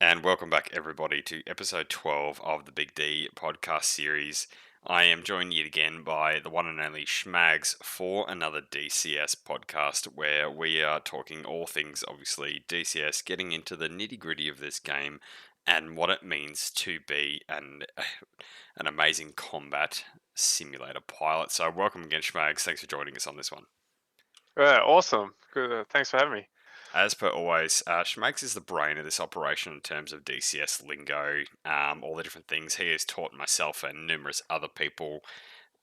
And welcome back, everybody, to episode 12 of the BigD podcast series. I am joined yet again by the one and only Schamgz for another DCS podcast where we are talking all things, obviously, DCS, getting into the nitty gritty of this game and what it means to be an amazing combat simulator pilot. So, welcome again, Schamgz. Thanks for joining us on this one. Yeah, awesome. Good. Thanks for having me. As per always, Schmags is the brain of this operation in terms of DCS lingo, all the different things he has taught myself and numerous other people,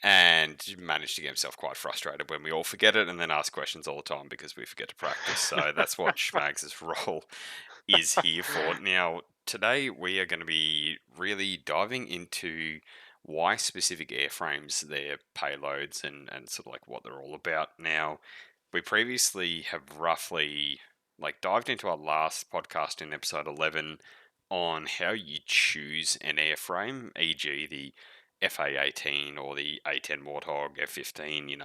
and managed to get himself quite frustrated when we all forget it and then ask questions all the time because we forget to practice. So that's what Schmags' role is here for. Now, today we are going to be really diving into why specific airframes, their payloads, and sort of like what they're all about. Now, we previously have roughly dived into our last podcast in episode 11 on how you choose an airframe, e.g. the FA-18 or the A-10 Warthog, F-15,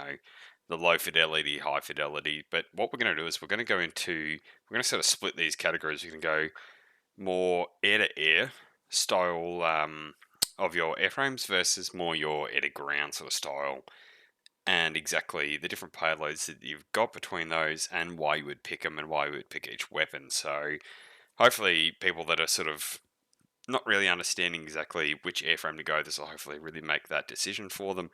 the low fidelity, high fidelity. But what we're going to do is we're going to sort of split these categories. We can go more air-to-air style of your airframes versus more your air-to-ground sort of style, and exactly the different payloads that you've got between those and why you would pick them and why you would pick each weapon. So hopefully people that are sort of not really understanding exactly which airframe to go, this will hopefully really make that decision for them.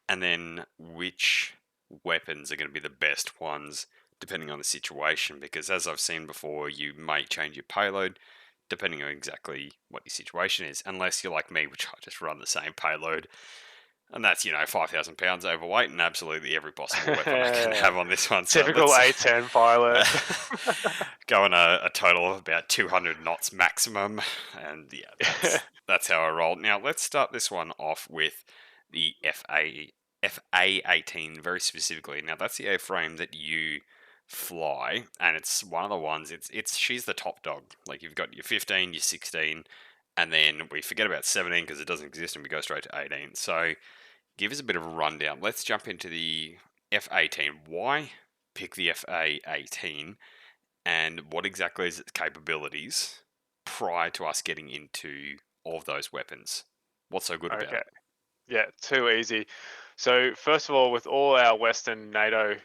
And then which weapons are going to be the best ones depending on the situation, because as I've seen before, you may change your payload depending on exactly what your situation is, unless you're like me, which I just run the same payload, and that's 5,000 pounds overweight and absolutely every possible weapon I can have on this one. So Typical let's A10 pilot. go on a total of about 200 knots maximum, and yeah, that's how I roll. Now let's start this one off with the FA-18 very specifically. Now that's the airframe that you fly, and it's one of the ones. It's she's the top dog. Like you've got your 15, your 16, and then we forget about 17 because it doesn't exist, and we go straight to 18. So give us a bit of a rundown. Let's jump into the F-18. Why pick the FA-18, and what exactly is its capabilities prior to us getting into all of those weapons? What's so good about Okay. it? Yeah, too easy. So first of all, with all our Western NATO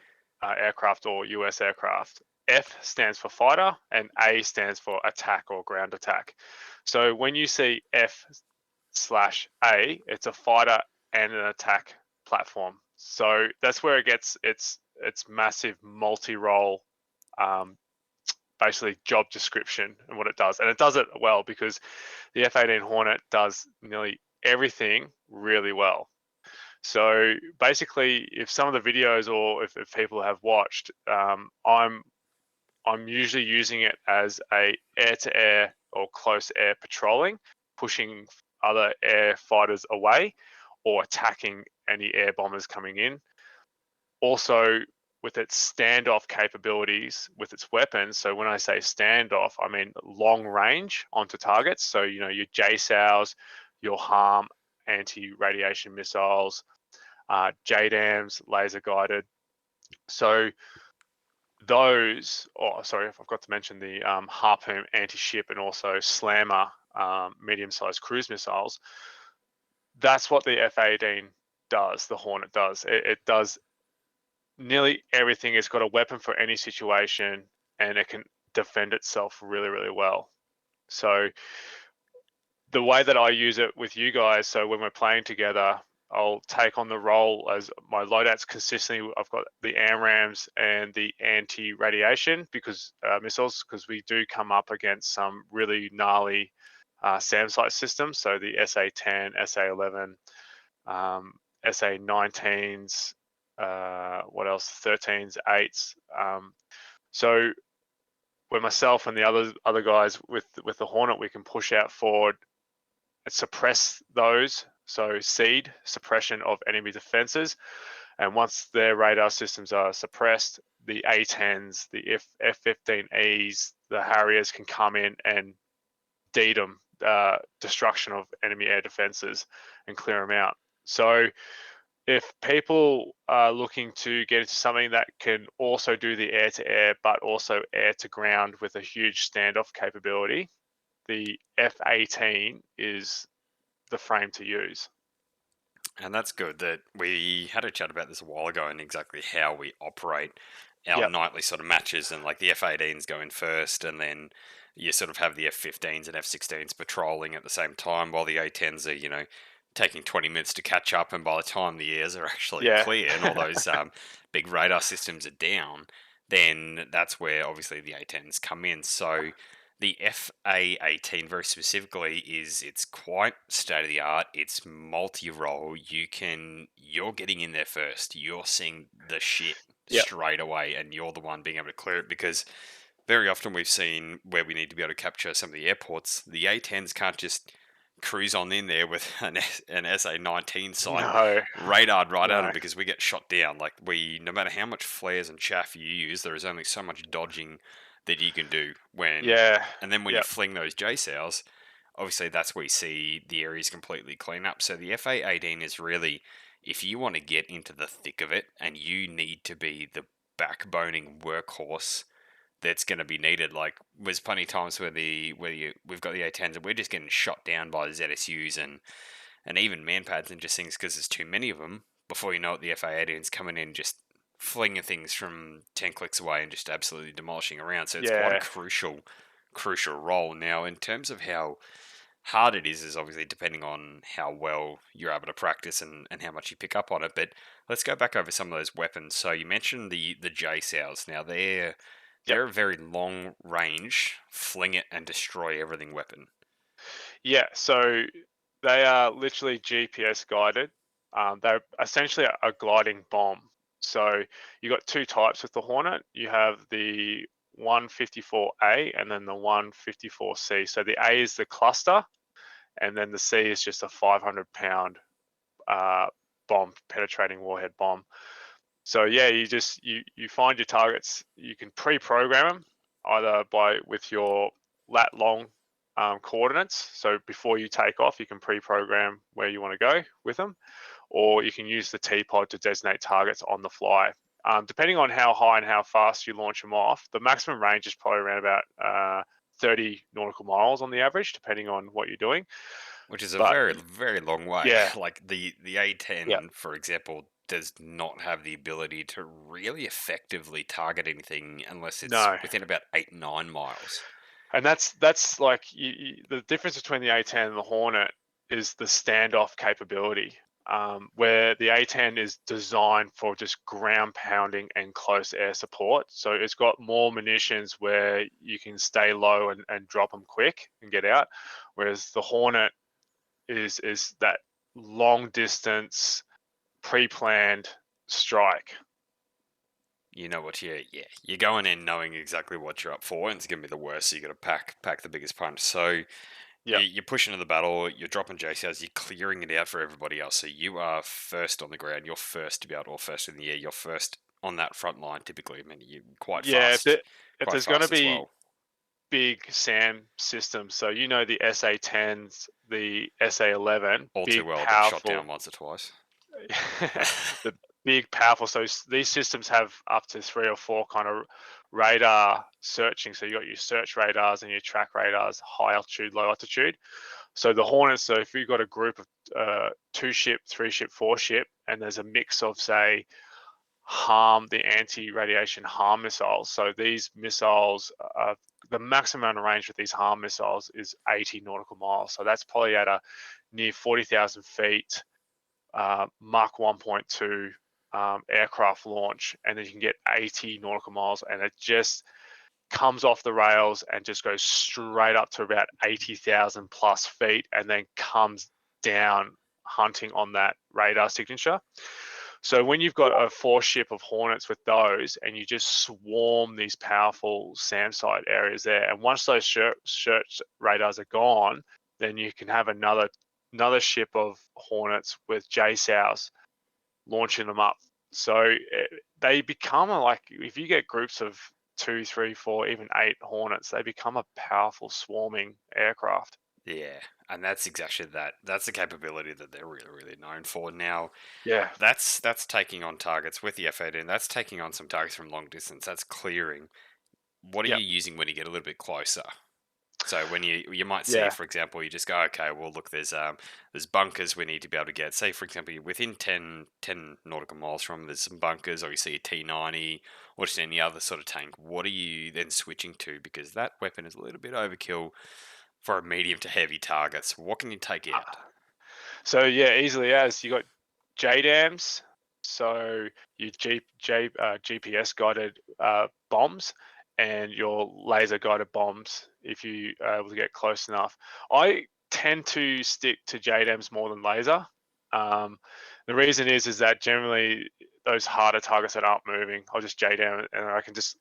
aircraft or US aircraft, F stands for fighter and A stands for attack or ground attack. So when you see F/A, it's a fighter and an attack platform. So that's where it gets its massive multi-role um, basically job description and what it does. And it does it well because the F-18 Hornet does nearly everything really well. So basically, if some of the videos or if people have watched, I'm usually using it as a air-to-air or close air patrolling, pushing other air fighters away or attacking any air bombers coming in. Also, with its standoff capabilities with its weapons. So when I say standoff, I mean long range onto targets. So your JSOWs, your harm anti-radiation missiles, JDAMs, laser guided. So those, oh sorry, I forgot to mention the Harpoon anti-ship and also Slammer medium-sized cruise missiles. That's what the F-18 does. The Hornet does. It does nearly everything. It's got a weapon for any situation and it can defend itself really, really well. So the way that I use it with you guys, so when we're playing together, I'll take on the role as my loadouts consistently. I've got the AMRAAMs and the anti-radiation because missiles, because we do come up against some really gnarly SAM site systems. So the SA-10, SA-11, SA-19s, what else? 13s, 8s. So when myself and the other guys with the Hornet, we can push out forward and suppress those. So seed suppression of enemy defenses. And once their radar systems are suppressed, the A10s, the F-15Es, the Harriers can come in and deed them, destruction of enemy air defenses and clear them out. So if people are looking to get into something that can also do the air-to-air, but also air-to-ground with a huge standoff capability, the F-18 is the frame to use. And that's good that we had a chat about this a while ago and exactly how we operate our Yep. nightly sort of matches. And like the F-18s go in first, and then you sort of have the F-15s and F-16s patrolling at the same time, while the A-10s are, taking 20 minutes to catch up. And by the time the airs are actually Yeah. clear and all those big radar systems are down, then that's where obviously the A-10s come in. So the FA-18 very specifically it's quite state of the art. It's multi-role. You're getting in there first. You're seeing the shit Yep. straight away, and you're the one being able to clear it because very often we've seen where we need to be able to capture some of the airports. The A-10s can't just cruise on in there with an SA-19 sight No. radared right at No. them because we get shot down. Like no matter how much flares and chaff you use, there is only so much dodging that you can do Yeah. and then when you Yep. fling those J cells, obviously that's where you see the areas completely clean up. So the FA-18 is really, if you want to get into the thick of it and you need to be the backboning workhorse that's going to be needed. Like, there's plenty of times we've got the A10s and we're just getting shot down by the ZSUs and even manpads and just things because there's too many of them. Before you know it, the FA-18's coming in just flinging things from 10 clicks away and just absolutely demolishing around. So it's quite a Yeah. crucial role. Now, in terms of how hard it is obviously depending on how well you're able to practice and how much you pick up on it. But let's go back over some of those weapons. So you mentioned the J cells. Now Yep. they're a very long range, fling it and destroy everything weapon. Yeah. So they are literally GPS guided. They're essentially a gliding bomb. So you got two types with the Hornet. You have the 154A and then the 154C. So the A is the cluster, and then the C is just a 500-pound uh, bomb, penetrating warhead bomb. So yeah, you find your targets. You can pre-program them either with your lat long coordinates. So before you take off, you can pre-program where you want to go with them, or you can use the T-pod to designate targets on the fly. Depending on how high and how fast you launch them off, the maximum range is probably around about 30 nautical miles on the average, depending on what you're doing. Which is a But very, very long way. yeah, Like the yeah, A10, for example, does not have the ability to really effectively target anything unless it's no. within about 8-9 miles. And that's like the difference between the A10 and the Hornet is the standoff capability, where the A10 is designed for just ground pounding and close air support. So it's got more munitions where you can stay low and drop them quick and get out, whereas the Hornet is that long distance pre-planned strike. You know what you're going in knowing exactly what you're up for, and it's gonna be the worst. So you got to pack the biggest punch. So Yep. you're pushing into the battle. You're dropping JCRs. You're clearing it out for everybody else. So you are first on the ground. You're first to be able to, or first in the air. You're first on that front line. Typically, I mean, you're Yeah, if quite there's going to fast as be well. big SAM systems. So you know the SA10s, the SA11, All too big, well. I've been shot powerful, down once or twice. the big, powerful. So these systems have up to 3 or 4 kind of radar searching. So you got your search radars and your track radars, high altitude, low altitude. So the Hornets. So if you've got a group of 2 ship, 3 ship, 4 ship, and there's a mix of say the anti-radiation harm missiles. So these missiles, the maximum amount of range with these harm missiles is 80 nautical miles. So that's probably at a near 40,000 feet, Mach 1.2 aircraft launch, and then you can get 80 nautical miles, and it just comes off the rails and just goes straight up to about 80,000 plus feet, and then comes down hunting on that radar signature. So when you've got a 4 ship of Hornets with those, and you just swarm these powerful SAM site areas there, and once those search radars are gone, then you can have another ship of Hornets with JSOWs launching them up. So they become like, if you get groups of 2, 3, 4, even 8 Hornets, they become a powerful swarming aircraft. Yeah, and that's exactly that. That's the capability that they're really, really known for. Now, Yeah. that's taking on targets with the F-18. That's taking on some targets from long distance. That's clearing. What are you Yep. using when you get a little bit closer? So when you might see, Yeah. for example, you just go, okay, well look, there's bunkers we need to be able to get. Say, for example, you're within 10 nautical miles from, there's some bunkers, or you see a T90, or just any other sort of tank. What are you then switching to? Because that weapon is a little bit overkill for a medium to heavy target. So what can you take out? So yeah, easily as you got JDAMs, so your GPS guided bombs, and your laser guided bombs if you are able to get close enough. I tend to stick to JDAMs more than laser. Um, the reason is that generally those harder targets that aren't moving, I'll just JDAM and I can just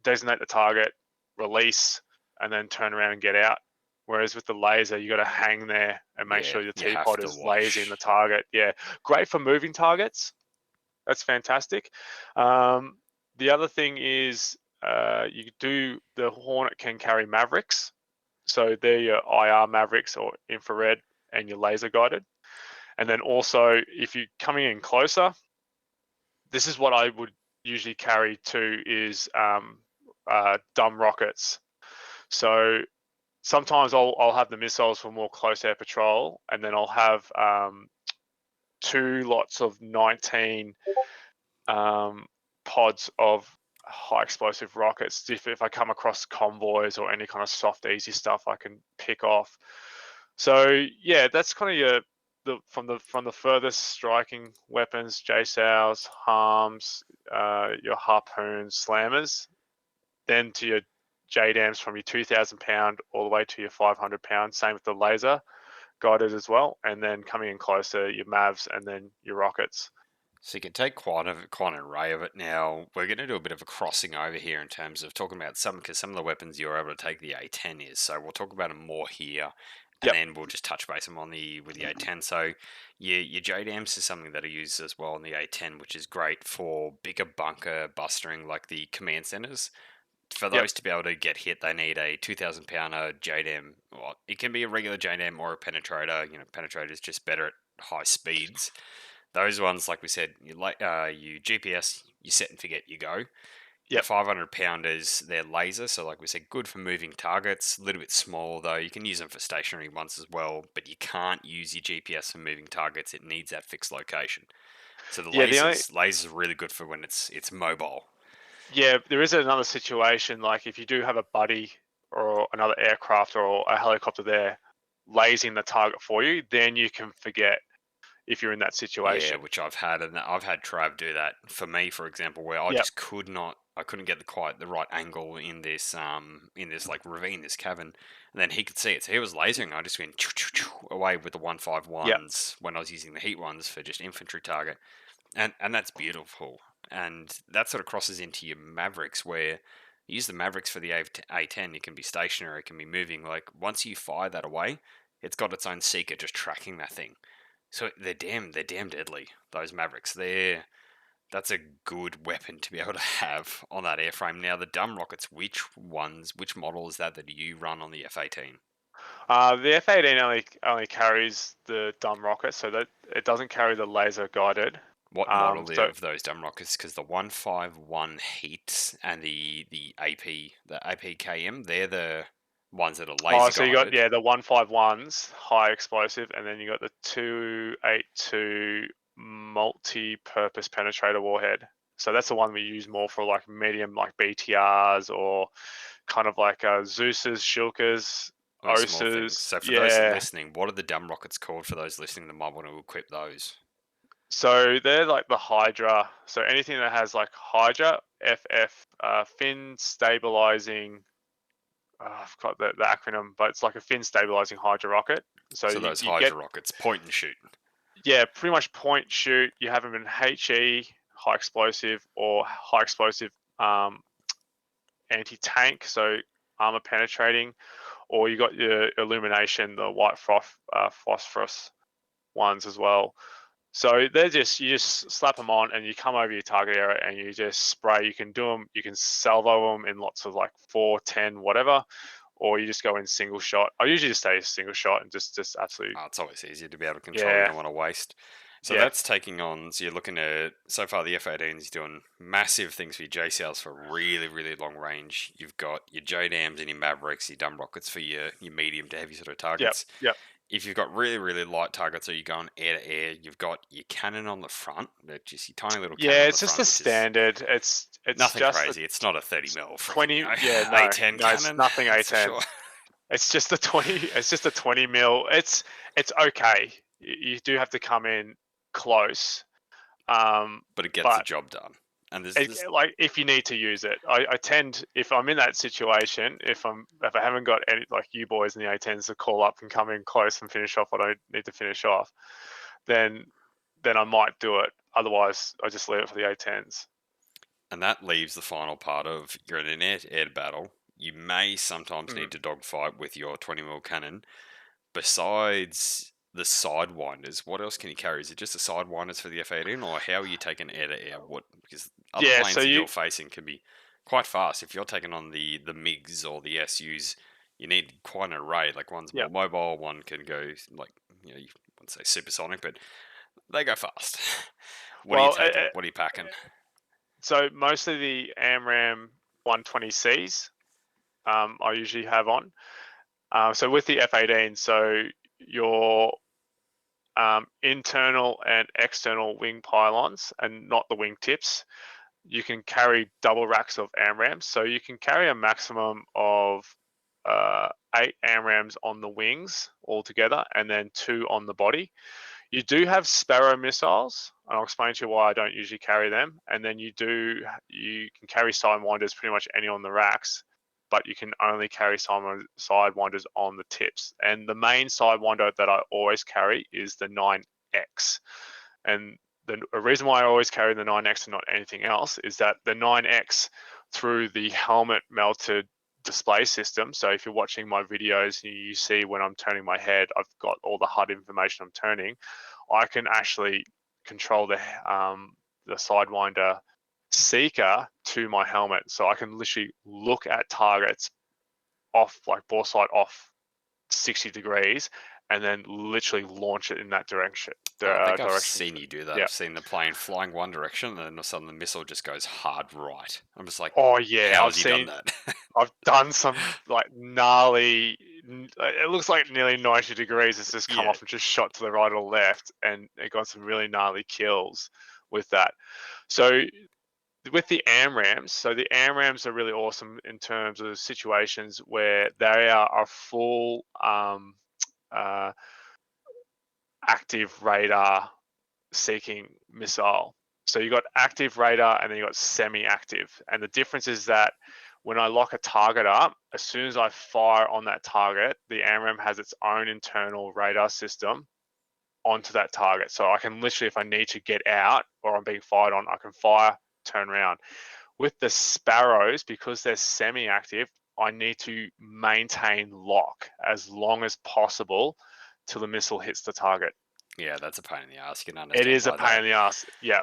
designate the target, release, and then turn around and get out. Whereas with the laser, you got to hang there and make Yeah, sure your you have teapot to is lasering the watch. target. Yeah, great for moving targets. That's fantastic. Um, the other thing is the Hornet can carry Mavericks. So they're your IR Mavericks or infrared and your laser guided. And then also, if you're coming in closer, this is what I would usually carry too is dumb rockets. So sometimes I'll have the missiles for more close air patrol, and then I'll have two lots of 19 um, pods of high explosive rockets. If I come across convoys or any kind of soft, easy stuff, I can pick off. So yeah, that's kind of from the furthest striking weapons, JSOWs, harms, your harpoons, slammers, then to your JDAMs from your 2,000 pound all the way to your 500 pound. Same with the laser guided as well, and then coming in closer, your Mavs and then your rockets. So you can take quite an array of it. Now we're going to do a bit of a crossing over here in terms of talking about some, because some of the weapons you're able to take the A10 is. So we'll talk about them more here, and Yep, then we'll just touch base them on the with the A10. So your JDAMs is something that are used as well on the A10, which is great for bigger bunker bustering like the command centers. For yep, those to be able to get hit, they need a 2,000 pounder JDAM. Well, it can be a regular JDAM or a penetrator. You know, penetrator is just better at high speeds. Those ones, like we said, you GPS, you set and forget, you go. Your yep. 500 pounders, they're laser, so like we said, good for moving targets. A little bit small though. You can use them for stationary ones as well, but you can't use your GPS for moving targets. It needs that fixed location. So the Yeah, the only lasers are really good for when it's mobile. yeah, there is another situation like if you do have a buddy or another aircraft or a helicopter there lasing the target for you, then you can forget if you're in that Yeah, situation. which I've had, and I've had Trav do that for me, for example, where I Yep, just could not, I couldn't get quite the right angle in this like ravine, this cavern, and then he could see it, so he was lasering. I just went choo, choo, choo, away with the yep. 151s when I was using the heat ones for just infantry target, and that's beautiful, and that sort of crosses into your Mavericks where. You use the Mavericks for the A10. It can be stationary, it can be moving. Like once you fire that away, it's got its own seeker just tracking that thing. So they're damn deadly. Those Mavericks, that's a good weapon to be able to have on that airframe. Now the dumb rockets, which model is that you run on the F-18? The F-18 only carries the dumb rocket, so that it doesn't carry the laser guided. What model So of those dumb rockets? Because the 151 Heat and the APKM, they're the ones that are oh, laser so you got guided. yeah the 151s high explosive, and then you got the 282 multi-purpose penetrator warhead. So that's the one we use more for like medium, like BTRs or kind of like Zeus's, Shilkas, Those small things. Osas. So for those Yeah. listening, what are the dumb rockets called for those listening that might want to equip those? So they're like the Hydra. So anything that has like Hydra, FF, fin stabilizing. I've got the acronym, but it's like a fin stabilizing Hydra rocket. So So you, those you get Hydra rockets, point and shoot. yeah, pretty much point shoot. You have them in HE, high explosive, or high explosive um, anti tank, so armor penetrating, or you got your illumination, the white phosphorus ones as well. So they're just you just slap them on and you come over your target area and you just spray. You can do them. You can salvo them in lots of like 4, 10, whatever, or you just go in single shot. I usually just stay single shot and just absolutely It's always easier to be able to control. You yeah. don't want to waste. So Yeah, that's taking on. So you're looking at so far the F-18 is doing massive things for your JCLs for really, really long range. You've got your JDAMs and your Mavericks, your dumb rockets for your medium to heavy sort of yep, targets. yep. If you've got really, really light targets or you're going air to air, you've got your cannon on the front, just your tiny little cannon Yeah, on the it's just a front, which is standard. It's nothing just a crazy. It's not a 30 mil freaking, 20. Yeah, no, A10 no, it's cannon, nothing that's for A10. sure. It's just a 20. It's just a 20 mil. It's okay. You do have to come in close, But it gets the but job done. And there's like if you need to use it, I tend, if I'm in that situation, if I haven't got any like you boys in the A10s to call up and come in close and finish off what I need to finish off, then I might do it. Otherwise, I just leave it for the A10s. And that leaves the final part of you're in an air-to-air battle. You may sometimes Mm. need to dogfight with your 20 mil cannon. Besides the sidewinders, what else can you carry? Is it just the sidewinders for the F-18, or how are you taking air-to-air? What, because other Yeah, so planes that you you're facing can be quite fast. If you're taking on the MiGs or the SUs, you need quite an array. Like one's yeah. more mobile, one can go like you wouldn't say supersonic, but they go fast. What are you Well, taking? What are you packing? so mostly the AMRAM 120Cs I usually have on. So with the F-18, so your internal and external wing pylons, and not the wing tips, you can carry double racks of AMRAMs. So you can carry a maximum of 8 AMRAMs on the wings altogether, and then 2 on the body. You do have Sparrow missiles, and I'll explain to you why I don't usually carry them. And then you can carry sidewinders pretty much any on the racks, but you can only carry sidewinders on the tips. And the main sidewinder that I always carry is the 9X. And the reason why I always carry the 9X and not anything else is that the 9X, through the helmet melted display system. So if you're watching my videos, you see when I'm turning my head, I've got all the HUD information I'm turning. I can actually control the Sidewinder seeker to my helmet, so I can literally look at targets off, like bore sight off 60 degrees, and then literally launch it in that direction. Oh, I think I've Direction. seen you do that. Yeah. I've seen the plane flying one direction, and then all of a sudden the missile just goes hard right. I'm just like, Oh yeah, how has he done that? I've done some like gnarly. It looks like nearly 90 degrees. It's just come Yeah, off and just shot to the right or left, and it got some really gnarly kills with that. So with the AMRAMs, so the AMRAMs are really awesome in terms of situations where they are a full uh, active radar seeking missile. So you got active radar and then you got semi-active. And the difference is that when I lock a target up, as soon as I fire on that target, the AMRAM has its own internal radar system onto that target. So I can literally, if I need to get out or I'm being fired on, I can fire, turn around. With the Sparrows, because they're semi-active, I need to maintain lock as long as possible till the missile hits the target. yeah, that's a pain in the ass. You can It understand is a why pain that. in the ass. Yeah.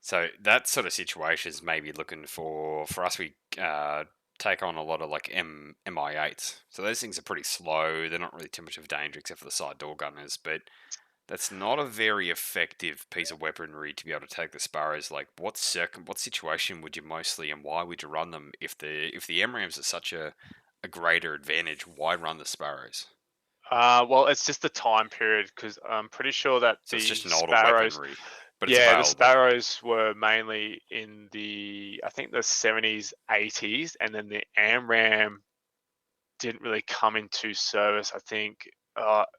So that sort of situation is maybe looking for us. We take on a lot of like MI8s. So those things are pretty slow. They're not really too much of a danger except for the side door gunners, but that's not a very effective piece of weaponry to be able to take the Sparrows. Like, what situation would you mostly and why would you run them if the MRAMs are such a greater advantage? Why run the Sparrows? Well, it's just the time period because I'm pretty sure that So it's the just an older Sparrows, weaponry, but it's yeah, the available. Sparrows were mainly in I think the 70s, 80s, and then the AMRAM didn't really come into service, I think,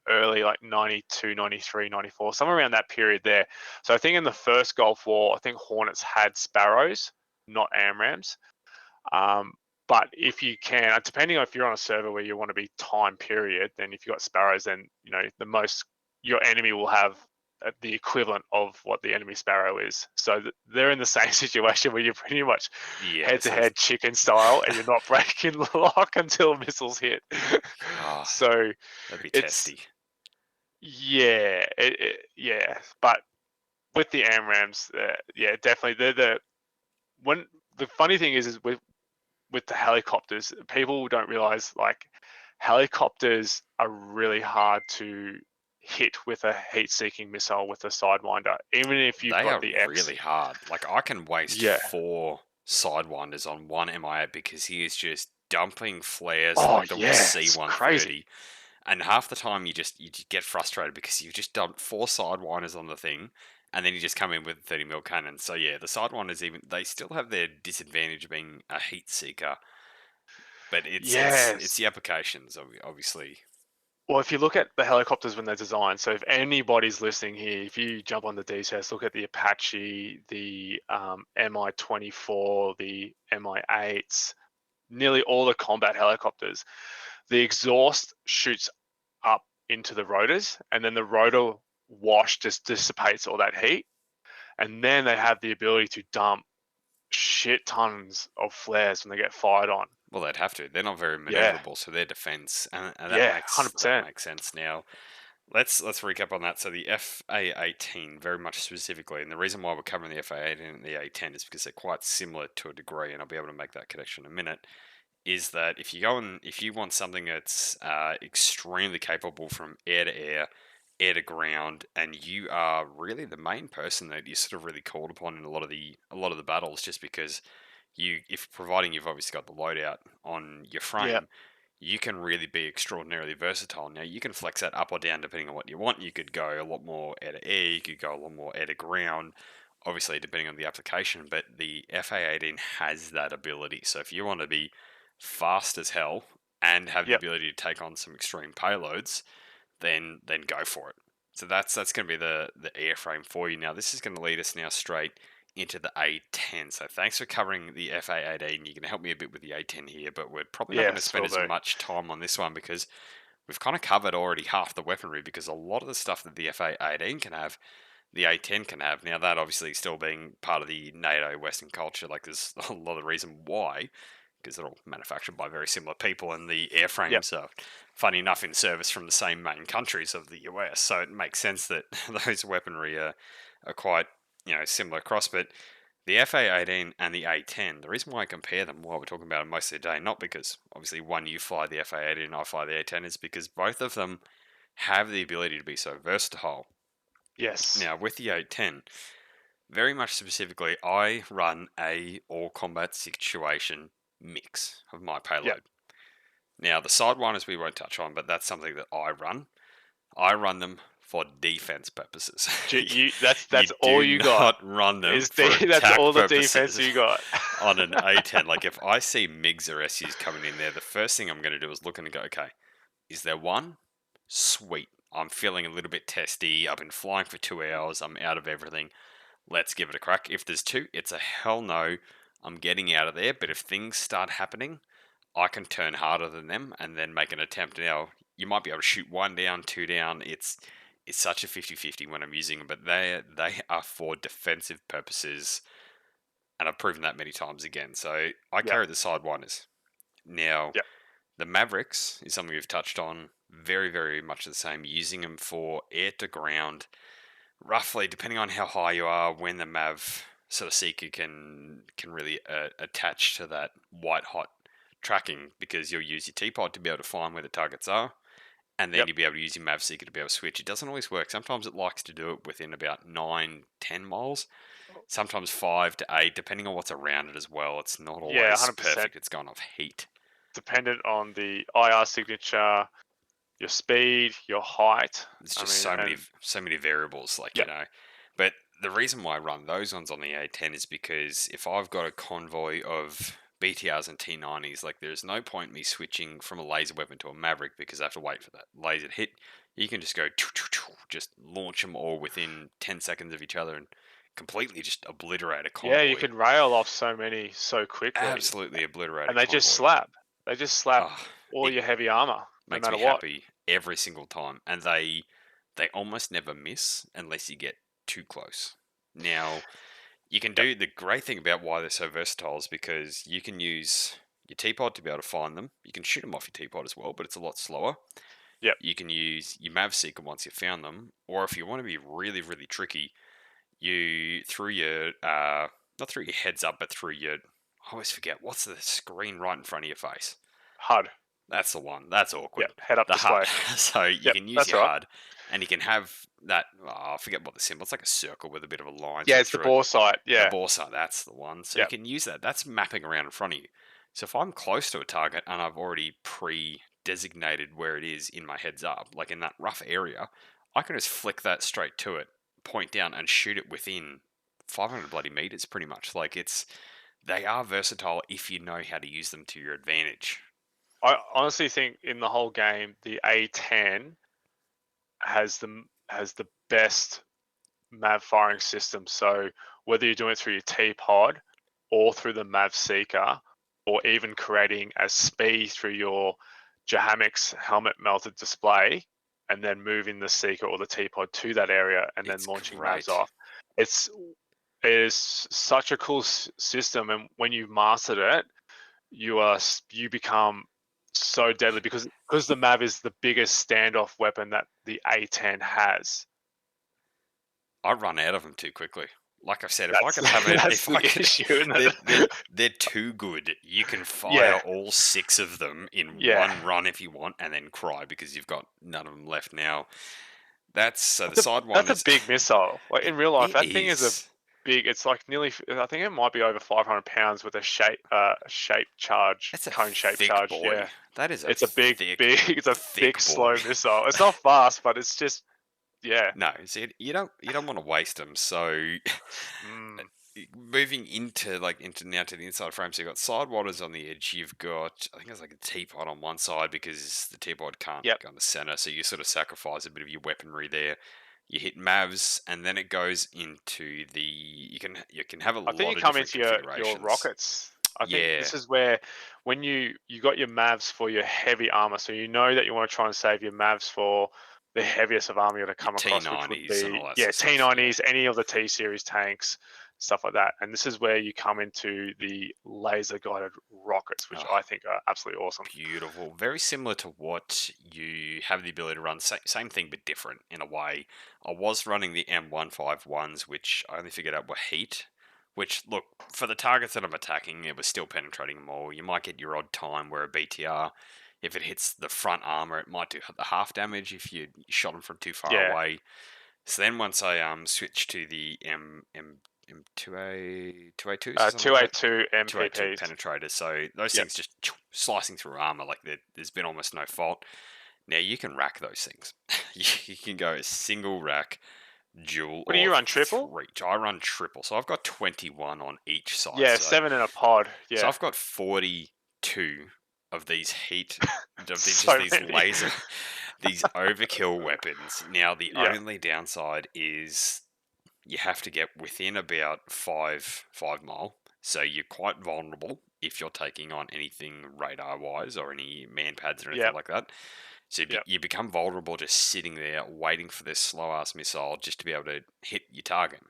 early like 92, 93, 94, somewhere around that period there. So I think in the first Gulf War, I think Hornets had Sparrows, not AMRAMs. Um, but if you can, depending on if you're on a server where you want to be time period, then if you've got Sparrows, then your enemy will have the equivalent of what the enemy Sparrow is. So they're in the same situation where you're pretty much Yeah, head to so head chicken style, and you're not breaking lock until missiles hit. oh, So that'd be it's testy. yeah, but with the AMRAMs, yeah, definitely they're when the funny thing is with the helicopters, people don't realize like helicopters are really hard to hit with a heat-seeking missile with a Sidewinder, even if you've They got are the X. really hard. Like, I can waste Yeah. 4 Sidewinders on one MI8 because he is just dumping flares Oh like the yeah, it's crazy. C-130. And half the time you just get frustrated because you've just dumped 4 Sidewinders on the thing, and then you just come in with a 30 mil cannon. So yeah, the Sidewinders, even they still have their disadvantage of being a heat seeker, but it's Yes. the applications, obviously. Well, if you look at the helicopters when they're designed, so if anybody's listening here, if you jump on the DCS, look at the Apache, the Mi-24, the Mi-8s, nearly all the combat helicopters, the exhaust shoots up into the rotors, and then the rotor wash just dissipates all that heat, and then they have the ability to dump shit tons of flares when they get fired on. Well, they'd have to. They're not very Yeah, maneuverable, so their defense, and that yeah, makes that 100%. makes sense. Now, let's recap on that. So the FA-18, very much specifically, and the reason why we're covering the FA-18 and the A-10 is because they're quite similar to a degree, and I'll be able to make that connection in a minute. Is that if you want something that's extremely capable from air to ground, and you are really the main person that you're sort of really called upon in a lot of the battles, just because if providing you've obviously got the loadout on your Yeah, frame, you can really be extraordinarily versatile. Now you can flex that up or down depending on what you want. You could go a lot more air to air, you could go a lot more air to ground, obviously depending on the application. But the FA-18 has that ability. So if you want to be fast as hell and have the yeah, ability to take on some extreme payloads, then go for it. So that's going to be the airframe for you. Now this is going to lead us now straight into the A10. So thanks for covering the FA-18. You can help me a bit with the A10 here, but we're probably not going to yes, spend will as do. much time on this one because we've kind of covered already half the weaponry, because a lot of the stuff that the FA-18 can have, the A10 can have. Now that obviously still being part of the NATO Western culture, like there's a lot of reason why, because they're all manufactured by very similar people, and the Yep, airframes are, funny enough, in service from the same main countries of the US. So it makes sense that those weaponry are quite similar across. But the FA-18 and the A10, the reason why I compare them while we're talking about them most of the day, not because obviously one you fly the FA-18 and I fly the A10, is because both of them have the ability to be so versatile. yes, Now with the A10, very much specifically, I run a all combat situation mix of my yep. payload. Now, the sidewinders we won't touch on, but that's something that I run. I run them for defense purposes. You That's all do you got. not run them Is for that's attack all the defense purposes you got. on an A10. Like, if I see MiGs or SUs coming in there, the first thing I'm going to do is look and go, okay, is there one? Sweet. I'm feeling a little bit testy. I've been flying for 2 hours. I'm out of everything. Let's give it a crack. If there's two, it's a hell no. I'm getting out of there. But if things start happening, I can turn harder than them and then make an attempt. Now, you might be able to shoot one down, two down. It's such a 50-50 when I'm using them, but they are for defensive purposes, and I've proven that many times again. So I Yep, carry the sidewinders. Now, yep, the Mavericks is something we've touched on, very, very much the same, using them for air to ground, roughly, depending on how high you are, when the Mav sort of seeker can really attach to that white hot tracking, because you'll use your T-pod to be able to find where the targets are, and then yep. you'll be able to use your Mav seeker to be able to switch. It doesn't always work. Sometimes it likes to do it within about 9-10 miles, sometimes 5 to 8, depending on what's around it as well. It's not Yeah, always 100%. perfect. It's gone off heat. Dependent on the IR signature, your speed, your height. There's I just mean, and so many variables, like, yep, But the reason why I run those ones on the A10 is because if I've got a convoy of BTRs and T90s, like, there's no point me switching from a laser weapon to a Maverick because I have to wait for that laser to hit. You can just go, just launch them all within 10 seconds of each other and completely just obliterate a yeah, you convoy. can rail off so many so quickly, Absolutely obliterate a and they just convoy. slap. They just slap Oh, all it your heavy armor, no makes matter me what. happy every single time, and they almost never miss unless you get too close. Now, you can Yep, do the great thing about why they're so versatile is because you can use your teapod to be able to find them. You can shoot them off your teapod as well, but it's a lot slower. yep, You can use your Mav Seeker once you've found them, or if you want to be really, really tricky, you through your not through your heads up, but through your, I always forget what's the screen right in front of your face. HUD. That's the one. That's Yep, awkward. head-up The HUD. display. So you Yep, can use that's your right. HUD, and you can have that. Oh, I forget what the symbol. It's like a circle with a bit of a line Yeah, sort of it's the through it. bore sight. The Yeah, borsa, that's the one. So you yep. can use that. That's mapping around in front of you. So if I'm close to a target and I've already pre-designated where it is in my heads up, like in that rough area, I can just flick that straight to it, point down, and shoot it within 500 bloody meters, pretty much. Like they are versatile if you know how to use them to your advantage. I honestly think in the whole game, the A10 has the best MAV firing system. So whether you're doing it through your T-pod or through the MAV seeker, or even creating a SPI through your Jahamix helmet melted display, and then moving the seeker or the T-pod to that area and then It's launching MAVs great. off. It's it is such a cool system, and when you've mastered it, you become so deadly because the MAV is the biggest standoff weapon that the A10 has. I run out of them too quickly. Like I said, if I That's could have it, that's if the I could, issue, isn't they're, they're, it? they're too good. You can fire Yeah, all six of them in yeah. one run if you want, and then cry because you've got none of them left now. That's so the That's a side that's one a is big missile. Like in real life, it that thing is a is. big. It's like nearly. I think it might be over 500 pounds with a shape charge, That's a cone shape thick charge. boy. Yeah, That is a it's a big, thick, big. It's a thick, thick boy. slow missile. It's not fast, but it's just yeah. No, see, you don't want to waste them. So Mm, moving into now to the inside frame, so you've got sidewinders on the edge. You've got, I think it's like a teapot on one side because the teapot can't yep, go in the center, so you sort of sacrifice a bit of your weaponry there. You hit mavs, and then it goes into the. You can have a I think lot you of come different into your configurations. rockets. I think Yeah, this is where when you got your mavs for your heavy armor, so you know that you want to try and save your mavs for the heaviest of armor you're going to your come across, which would T90s and be all that sort yeah of stuff. Yeah. T90s, any of the T series tanks, stuff like that. And this is where you come into the laser guided rockets, which I Oh, think are absolutely awesome. beautiful. Very similar to what you have the ability to run. Same thing, but different in a way. I was running the M151s, which I only figured out were heat. Which, look, for the targets that I'm attacking, it was still penetrating them all. You might get your odd time where a BTR, if it hits the front armor, it might do the half damage if you shot them from too far Yeah, away. So then once I switched to the M2A2s or something like that, 282 282 MPPs. penetrators. So those Yep. things just slicing through armor like there's been almost no fault. Now you can rack those things. You can go single rack, dual, What do or you run? Triple? three. I run triple, so I've got 21 on each side. Yeah, So 7 in a pod. so Yeah, I've got 42 of these heat, just so these many. laser, these overkill weapons. Now the Yeah, only downside is you have to get within about 5 mile. So you're quite vulnerable if you're taking on anything radar wise or any man pads or anything yep, like that. So yep. you become vulnerable just sitting there waiting for this slow ass missile just to be able to hit your target.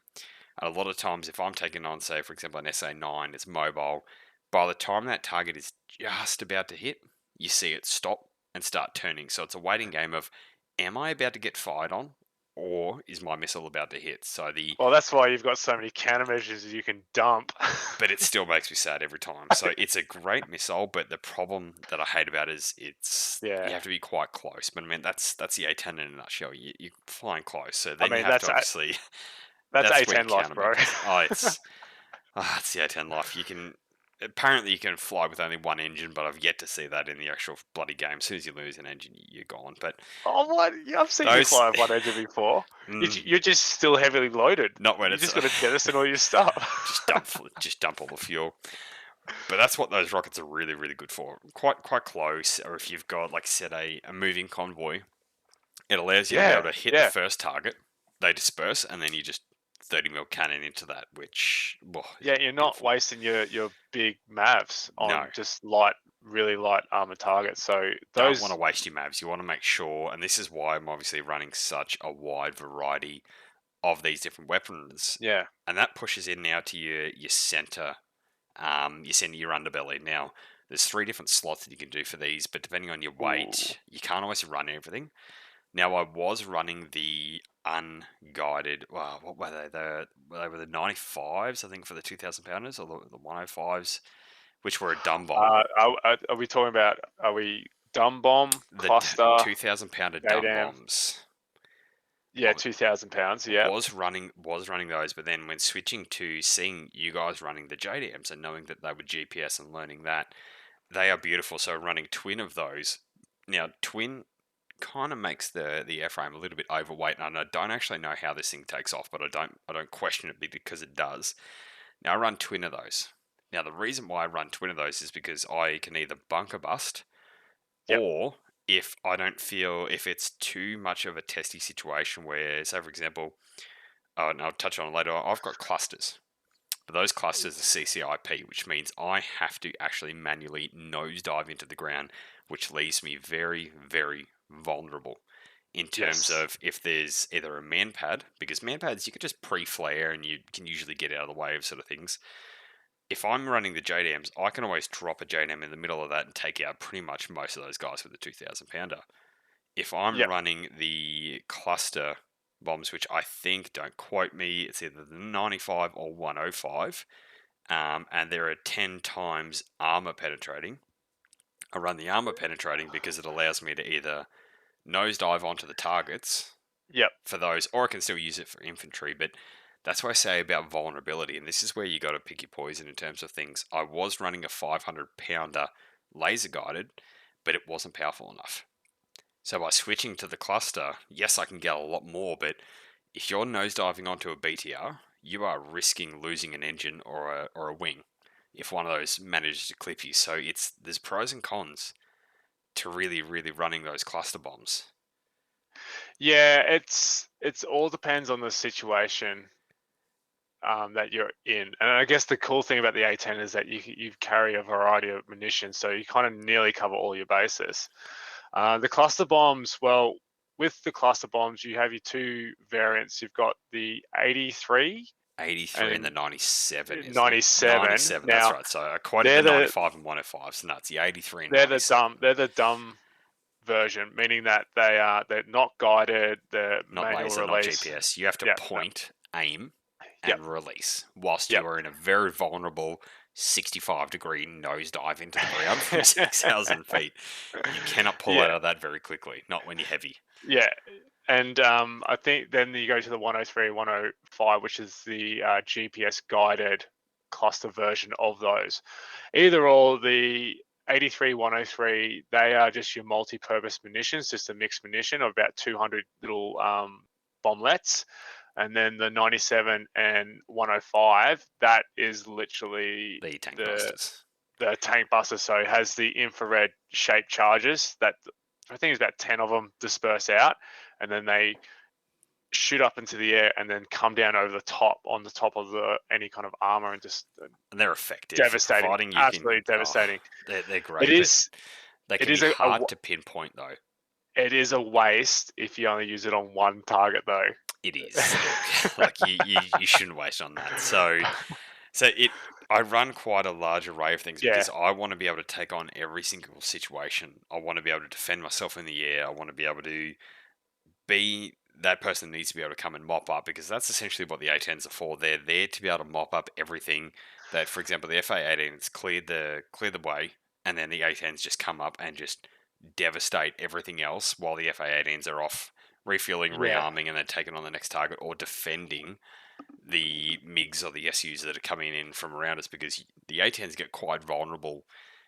And a lot of times, if I'm taking on, say, for example, an SA9, it's mobile, by the time that target is just about to hit, you see it stop and start turning. So it's a waiting game of, am I about to get fired on? Or is my missile about to hit? So Well, that's why you've got so many countermeasures you can dump. but it still makes me sad every time. So it's a great missile, but the problem that I hate about it is you Yeah, have to be quite close. But I mean that's the A10 in a nutshell. You're flying close, so I then you mean have to obviously that's that's where your A10 life, bro. countermeasures. Oh, it's the A10 life. You can apparently you can fly with only one engine, but I've yet to see that in the actual bloody game. As soon as you lose an engine, you're gone. But Oh, what? Yeah, I've seen you those, fly one engine before. mm, You're just still heavily loaded. not when You it's just got to jettison all your stuff. just dump all the fuel. But that's what those rockets are really, really good for. Quite close, or if you've got, like I said, a moving convoy, it allows you to be able Yeah, to hit the yeah, first target, they disperse, and then you just 30 mil cannon into that, which is yeah. You're not beautiful. wasting your big mavs No, on just light, really light armor targets. So don't want to those, waste your mavs. You want to make sure, and this is why I'm obviously running such a wide variety of these different weapons, yeah. and that pushes in now to your center, your underbelly. Now, there's three different slots that you can do for these, but depending on your Ooh. weight, you can't always run everything. Now, I was running the unguided. Well, what were they? They were the 95s, I think, for the 2,000 pounders, or the 105s, which were a dumb vol. Are we talking about? Are we gun bomb, The cluster, 2,000 pounder dumb JDAM. bombs. Yeah, 2,000 pounds. Yeah. Was running those, but then when switching to seeing you guys running the JDMs and knowing that they were GPS and learning that, they are beautiful. So running twin of those. Now twin kind of makes the airframe a little bit overweight, and I don't actually know how this thing takes off, but I don't question it because it does. Now I run twin of those. Now the reason why I run twin of those is because I can either bunker bust, Yep. or if it's too much of a testy situation where, say for example, and I'll touch on it later, I've got clusters. But those clusters are CCIP, which means I have to actually manually nosedive into the ground, which leaves me very, very vulnerable in terms Yes. of if there's either a man pad, because man pads you can just pre-flare and you can usually get out of the way of sort of things. If I'm running the JDMs, I can always drop a JDM in the middle of that and take out pretty much most of those guys with a 2,000 pounder. If I'm Yep. running the cluster bombs, which I think, don't quote me, it's either the 95 or 105, and there are 10 times armor penetrating. I run the armor penetrating because it allows me to either nosedive onto the targets Yep. for those, or I can still use it for infantry. But that's what I say about vulnerability, and this is where you got to pick your poison in terms of things. I was running a 500 pounder laser guided, but it wasn't powerful enough. So by switching to the cluster, yes, I can get a lot more, but if you're nosediving onto a BTR, you are risking losing an engine or a wing if one of those manages to clip you. So there's pros and cons to really, really running those cluster bombs. Yeah, it's all depends on the situation that you're in. And I guess the cool thing about the A10 is that you carry a variety of munitions, so you kind of nearly cover all your bases. The cluster bombs, well, with the cluster bombs, you have your two variants. You've got the 83 83 and the and 97, isn't it? 97. 97, that's Now right. So I quoted the they're the 95 and 105, so that's the 83 and they're the 97. dumb version, meaning that they're not guided, they're Not manual laser, not release. GPS. You have to Yep, no, point, aim, yep, and release whilst yep. you are in a very vulnerable 65-degree nosedive into the ground from 6,000 feet. You cannot pull Yeah, out of that very quickly, not when you're heavy. yeah. And I think then you go to the 103, 105, which is the GPS guided cluster version of those. Either or, the 83, 103, they are just your multi-purpose munitions, just a mixed munition of about 200 little bomblets. And then the 97 and 105, that is literally The tank the busters. the tank buster. So it has the infrared shaped charges that I think it's about 10 of them disperse out, and then they shoot up into the air and then come down over the top on the top of the any kind of armor and just And they're effective, devastating, providing you can. absolutely Oh, devastating. they're It great, but is they it can is be hard to pinpoint, though. it is a waste if you only use it on one target though. It is. Look, like you shouldn't waste on that. So I run quite a large array of things Yeah, because I want to be able to take on every single situation. I want to be able to defend myself in the air. I want to be able to be that person that needs to be able to come and mop up, because that's essentially what the A10s are for. They're there to be able to mop up everything that, for example, the FA18s cleared the way, and then the A10s just come up and just devastate everything else while the FA18s are off refueling, yeah, rearming, and then taking on the next target, or defending the MiGs or the SUs that are coming in from around us, because the A10s get quite vulnerable,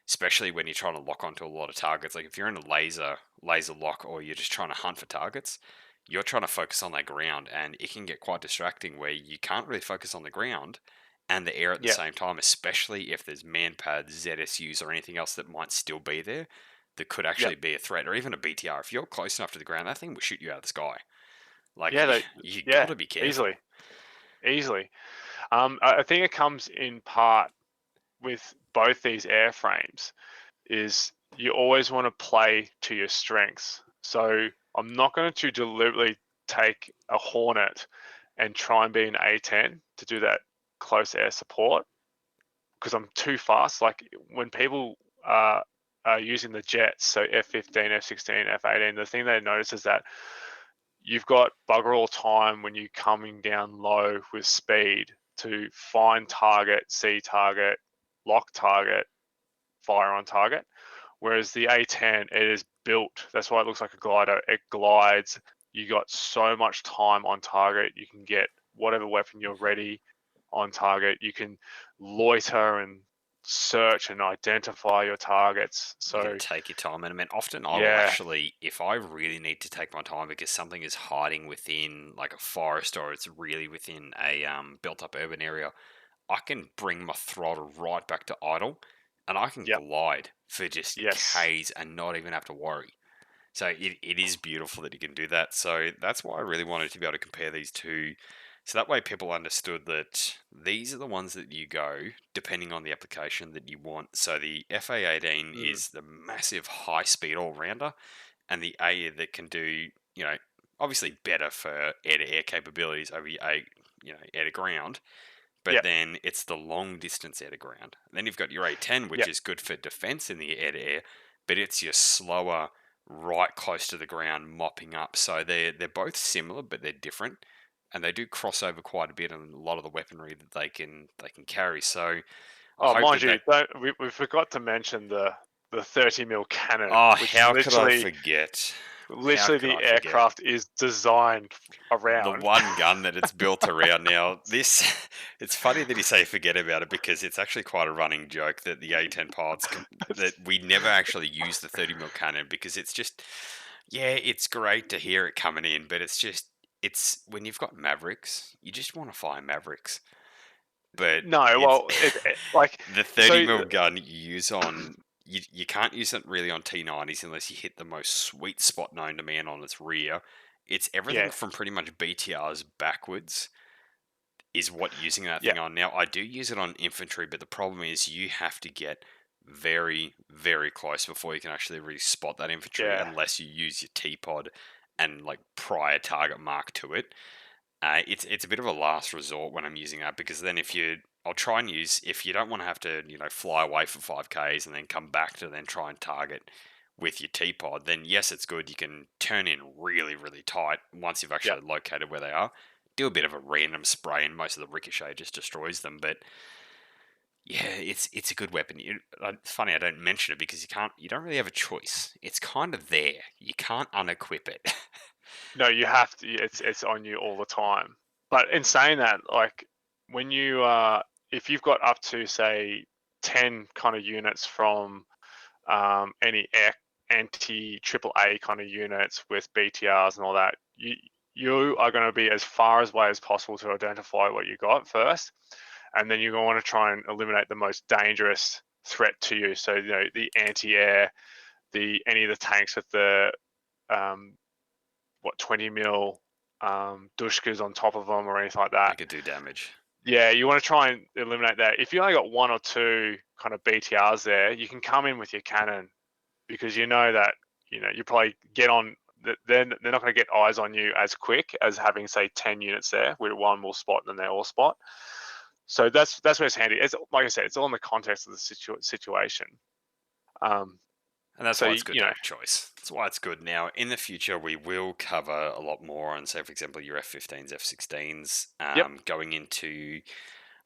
especially when you're trying to lock onto a lot of targets. Like if you're in a laser lock, or you're just trying to hunt for targets, you're trying to focus on that ground, and it can get quite distracting where you can't really focus on the ground and the air at the yeah, same time, especially if there's manpads, ZSUs, or anything else that might still be there that could yeah, actually be a threat, or even a BTR. If you're close enough to the ground, that thing will shoot you out of the sky. Like yeah, you got yeah, to be careful. easily, easily. I think it comes in part with both these airframes is you always want to play to your strengths. So I'm not going to deliberately take a Hornet and try and be an A10 to do that close air support because I'm too fast. Like when people are using the jets, so F-15, F-16, F-18, the thing they notice is that you've got bugger all time when you're coming down low with speed to find target, see target, lock target, fire on target. Whereas the A10, it is built. That's why it looks like a glider. It glides. You got so much time on target. You can get whatever weapon you're ready on target. You can loiter and search and identify your targets. You can So take your time, and I mean, often I will yeah, actually, if I really need to take my time because something is hiding within like a forest or it's really within a built-up urban area, I can bring my throttle right back to idle, and I can yep, glide for just yes, K's and not even have to worry. So it is beautiful that you can do that. So that's why I really wanted to be able to compare these two. So that way people understood that these are the ones that you go depending on the application that you want. So the FA18 mm, is the massive high speed all rounder, and the A that can do, obviously better for air to air capabilities over air to ground, but yep, then it's the long distance air to ground. And then you've got your A10, which yep. is good for defense in the air to air, but it's your slower, right close to the ground mopping up. So they're both similar, but they're different, and they do cross over quite a bit on a lot of the weaponry that they can carry. So I Oh, hope mind that you, that. we forgot to mention the 30 mil cannon, Oh, which how could I forget? How literally could the I forget? aircraft is designed The around. one gun that it's built around. Now this, it's funny that you say forget about it, because it's actually quite a running joke that the A10 pilots that we never actually use the 30 mil cannon, because it's just, yeah, it's great to hear it coming in, but it's when you've got Mavericks, you just want to fire Mavericks, but No, it's well, like the 30 so. mil gun you use on. You can't use it really on T90s unless you hit the most sweet spot known to man on its rear. It's everything Yeah, from pretty much BTRs backwards is what using that yeah, thing on. Now, I do use it on infantry, but the problem is you have to get very, very close before you can actually really spot that infantry, yeah, unless you use your T pod and like prior target mark to it. It's a bit of a last resort when I'm using that, because then I'll try and use, if you don't want to have to fly away for 5Ks and then come back to then try and target with your T pod, then yes, it's good. You can turn in really, really tight once you've yeah. actually located where they are. Do a bit of a random spray, and most of the ricochet just destroys them. But yeah, it's a good weapon. It's funny I don't mention it because you don't really have a choice. It's kind of there. You can't unequip it. No, you have to. It's on you all the time. But in saying that, like when you if you've got up to say 10 kind of units from any air anti triple A kind of units with BTRs and all that, you are going to be as far away as possible to identify what you got first, and then you're going to want to try and eliminate the most dangerous threat to you. So the anti-air, the any of the tanks with the um, 20 mil dushkas on top of them or anything like They that. could do damage. Yeah, you want to try and eliminate that. If you only got one or two kind of BTRs there, you can come in with your cannon, because you know that you probably get on. Then they're not going to get eyes on you as quick as having say 10 units there, where one will spot and then they all spot. So that's where it's handy. It's like I said, it's all in the context of the situation. Um, And that's so why it's good to have a choice. That's why it's good. Now, in the future, we will cover a lot more on, say, for example, your F-15s, F-16s, yep. going into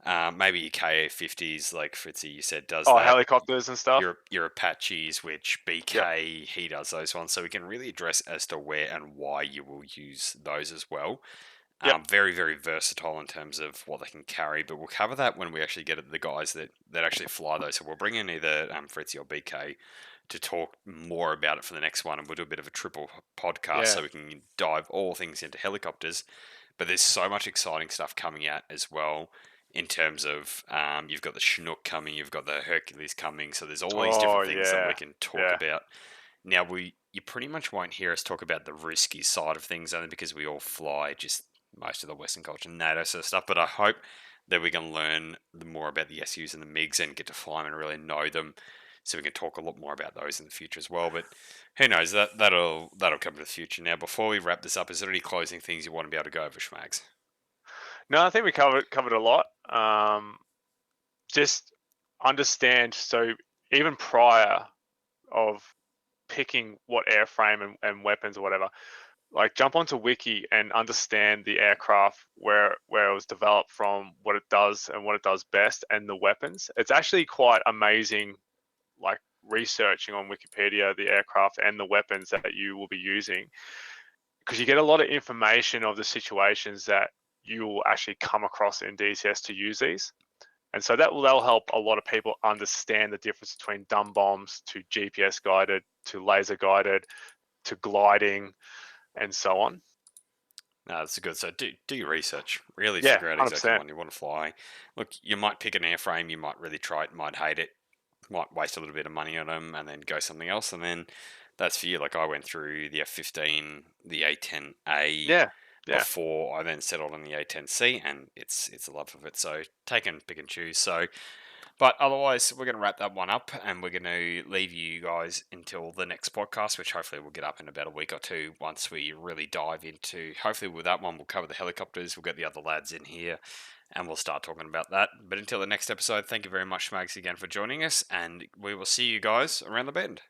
maybe your KA-50s, like Fritzy, you said, does Oh, that. helicopters and stuff. Your Apaches, which Yep. BK, he does those ones. So we can really address as to where and why you will use those as well. Yep. Very, very versatile in terms of what they can carry, but we'll cover that when we actually get at the guys that actually fly those. So we'll bring in either Fritzy or BK to talk more about it for the next one, and we'll do a bit of a triple podcast Yeah. so we can dive all things into helicopters. But there's so much exciting stuff coming out as well, in terms of you've got the Chinook coming, you've got the Hercules coming, so there's all these Oh different things that we yeah. can talk Yeah. about. Now, you pretty much won't hear us talk about the risky side of things, only because we all fly just most of the Western culture, NATO sort of stuff. But I hope that we can learn more about the SUs and the MiGs and get to fly them and really know them, so we can talk a lot more about those in the future as well. But who knows? That'll come to the future. Now, before we wrap this up, is there any closing things you want to be able to go over, Schmags? No, I think we covered a lot. Just understand. So even prior of picking what airframe and weapons or whatever, like jump onto Wiki and understand the aircraft, where it was developed from, what it does and what it does best, and the weapons. It's actually quite amazing, like researching on Wikipedia the aircraft and the weapons that you will be using, because you get a lot of information of the situations that you will actually come across in DCS to use these. And so that'll help a lot of people understand the difference between dumb bombs to GPS guided to laser guided to gliding and so on. No, that's good. So do your research. Really Yeah, figure out exactly 100%. what you want to fly. Look, you might pick an airframe. You might really try it. Might hate it. Might waste a little bit of money on them, and then go something else. And then that's for you. Like I went through the F-15, the A-10A Yeah, yeah. before I then settled on the A-10C, and it's a love of it. So take and pick and choose. So but otherwise, we're going to wrap that one up and we're going to leave you guys until the next podcast, which hopefully we'll get up in about a week or two once we really dive into. Hopefully, with that one, we'll cover the helicopters, we'll get the other lads in here, and we'll start talking about that. But until the next episode, thank you very much, Mags, again for joining us, and we will see you guys around the bend.